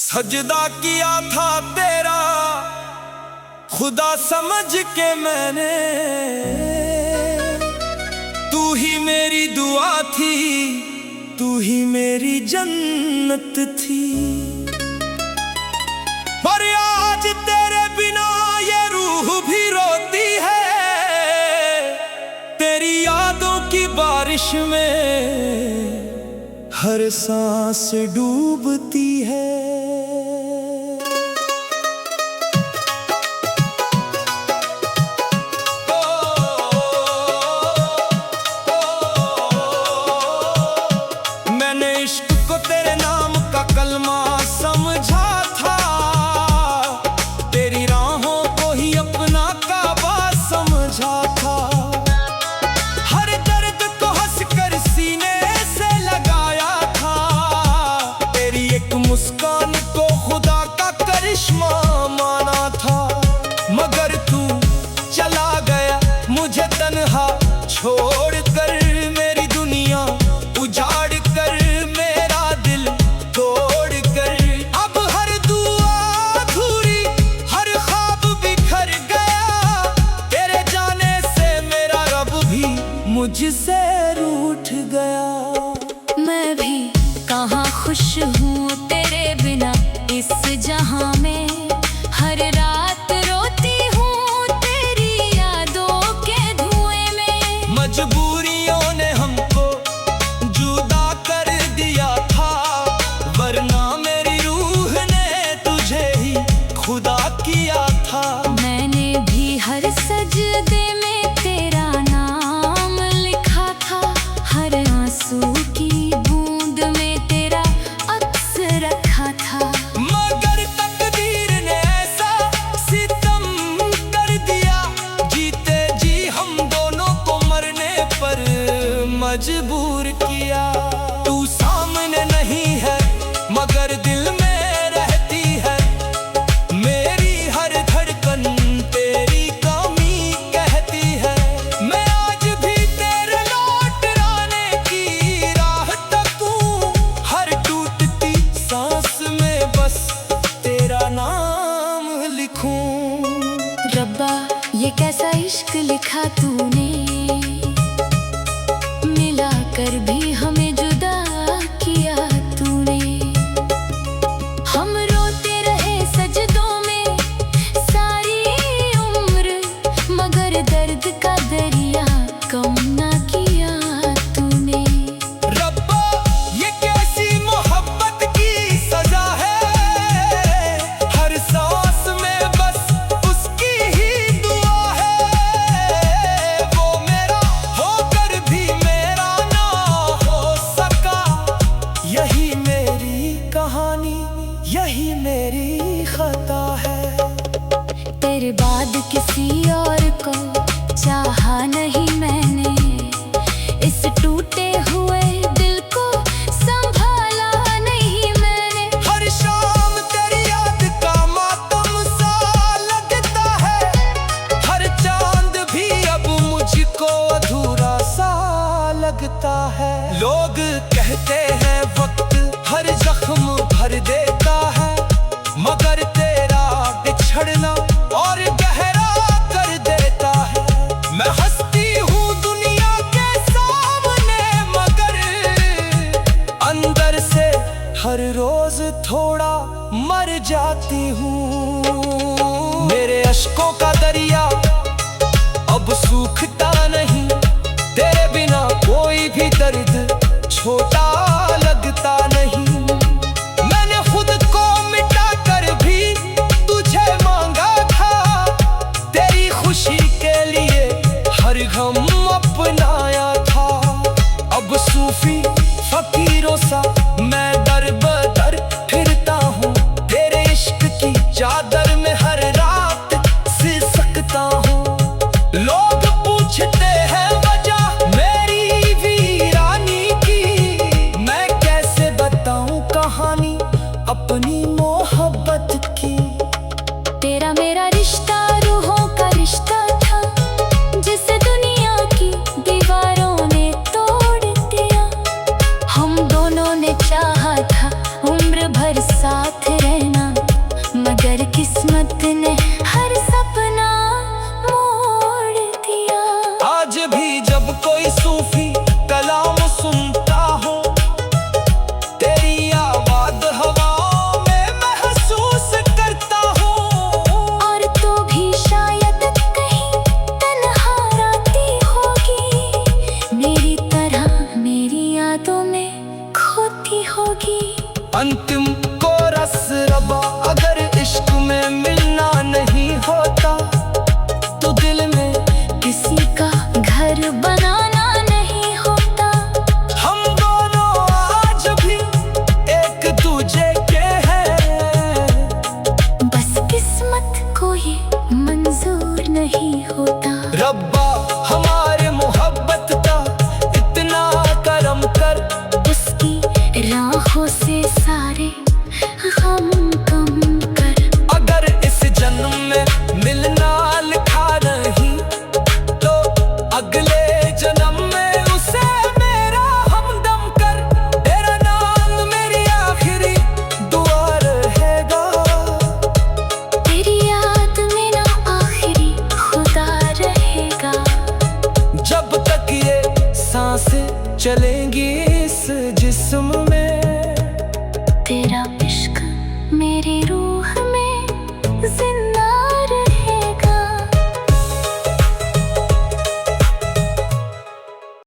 सजदा किया था तेरा खुदा समझ के मैंने, तू ही मेरी दुआ थी, तू ही मेरी जन्नत थी। पर आज तेरे बिना ये रूह भी रोती है, तेरी यादों की बारिश में हर सांस डूबती है। मैंने इश्क को तेरे नाम का कलमा समझा था, तेरी राहों को ही अपना काबा समझा था। हर दर्द को हंसकर सीने से लगाया था, तेरी एक मुस्कान को खुदा का करिश्मा माना था। मगर तू चला गया मुझे तन्हा छोड़ कर, मेरी दुनिया उजाड़ कर, मेरा दिल तोड़ कर। अब हर दुआ अधूरी, हर ख्वाब बिखर गया, तेरे जाने से मेरा रब भी मुझसे रूठ गया। मैं भी कहाँ खुश हूँ तेरे बिना इस जहां में, हर रात रोती हूँ तेरी यादों के धुएं में। मजबूरियों ने हमको जुदा कर दिया था, वरना मेरी रूह ने तुझे ही खुदा किया था। मैंने भी हर सजदे में तेरा नाम लिखा था, हर आंसू की बूंद में तेरा अक्स रखा था। मगर तकदीर ने ऐसा सितम कर दिया, जीते जी हम दोनों को मरने पर मजबूर किया। तू सामने नहीं है मगर दिल में रहती है, मेरी हर धड़कन तेरी कमी कहती है। मैं आज भी तेरे लौट आने की राह तकूं, हर टूटती सांस में बस तेरा नाम लिखूं। रब्बा ये कैसा इश्क लिखा तूने, मिला कर भी हमें जुदा किया तूने। हम रोते रहे सजदों में सारी उम्र, मगर दर्द का दरिया कम ना किया तूने। रब्बा ये कैसी मोहब्बत की सजा है, हर सांस में बस उसकी ही दुआ है। वो मेरा होकर भी मेरा ना हो सका, यही मेरी कहानी, यही मेरी खता है। तेरे बाद किसी और को चाहा नहीं मैंने, इस टूटे हुए दिल को संभाला नहीं मैंने। हर शाम तेरी याद का मातम सा लगता है, हर चांद भी अब मुझको अधूरा सा लगता है। लोग कहते हैं वक्त हर जख्म भर देता है, मगर तेरा बिछड़ना और गहरा कर देता है। मैं हंसती हूँ दुनिया के सामने, मगर अंदर से हर रोज थोड़ा मर जाती हूँ। मेरे अश्कों का दरिया अब सूखता नहीं, तेरे बिना कोई भी दर्द छोटा लगता नहीं। मैंने खुद को मिटा कर भी तुझे मांगा था, तेरी खुशी के लिए हर गम अपनाया था। अब सूफी फकीरों सा मैं दर बदर फिरता हूँ, तेरे इश्क की चादर में हर रात सिसकता हूँ। लोग पूछते हैं वजह मेरी वीरानी की, मैं कैसे बताऊं कहानी अपनी मोहब्बत की। तेरा मेरा रिश्ता रूहों का रिश्ता था, जिसे दुनिया की दीवारों ने तोड़ दिया। हम दोनों ने चाहा था उम्र भर साथ रह चलेंगी इस जिस्म में। तेरा